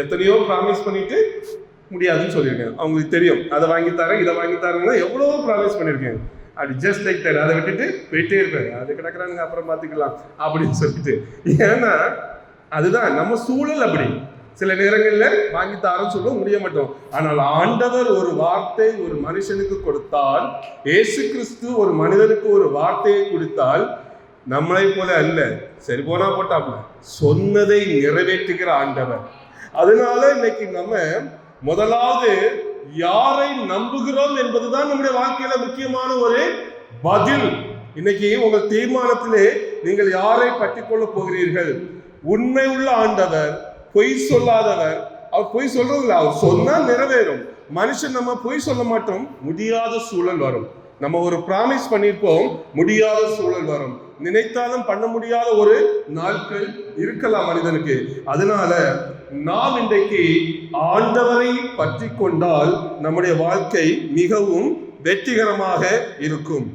எத்தனையோ ப்ராமிஸ் பண்ணிட்டு முடியாதுன்னு சொல்லியிருக்கேன். அவங்களுக்கு தெரியும், அதை வாங்கித்தாரேன் இதை வாங்கித்தாருன்னா எவ்வளோ ப்ராமிஸ் பண்ணியிருக்கேன். அப்படி ஜஸ்ட் லைக் தட், அதை விட்டுட்டு போயிட்டே இருப்பேன். அது கிடக்குறானுங்க அப்புறம் பார்த்துக்கலாம் அப்படின்னு சொல்லிட்டு. ஏன்னா அதுதான் நம்ம சூழல் அப்படி. சில நேரங்களில் வாங்கித்தாரன்னு சொல்ல முடிய மாட்டோம். ஆனால் ஆண்டவர் ஒரு வார்த்தை ஒரு மனுஷனுக்கு கொடுத்தால், இயேசு கிறிஸ்து ஒரு மனிதனுக்கு ஒரு வார்த்தையை கொடுத்தால், நம்மளை போல அல்ல, சரி போனா போட்டாப்ல, சொன்னதை நிறைவேற்றுகிற ஆண்டவர். அதனால இன்னைக்கு நம்ம முதலாவது யாரை நம்புகிறோம் என்பதுதான் நம்முடைய வாழ்க்கையில முக்கியமான ஒரு பதில். இன்னைக்கு உங்கள் தீர்மானத்திலே நீங்கள் யாரை பற்றிக்கொள்ள போகிறீர்கள்? உண்மை உள்ள ஆண்டவர், பொய் சொல்லாதவர். அவர் பொய் சொல்றது இல்லை, அவர் சொன்னா நிறைவேறும். மனுஷன் நம்ம பொய் சொல்ல மாட்டோம், முடியாத சூழல் வரும். நம்ம ஒரு ப்ராமிஸ் பண்ணிருப்போம், முடியாத சூழல் வரும். நினைத்தாலும் பண்ண முடியாத ஒரு நாட்கள் இருக்கலாம் மனிதனுக்கு. அதனால நாம் இன்றைக்கு ஆண்டவரை பற்றி கொண்டால் நம்முடைய வாழ்க்கை மிகவும் வெற்றிகரமாக இருக்கும்.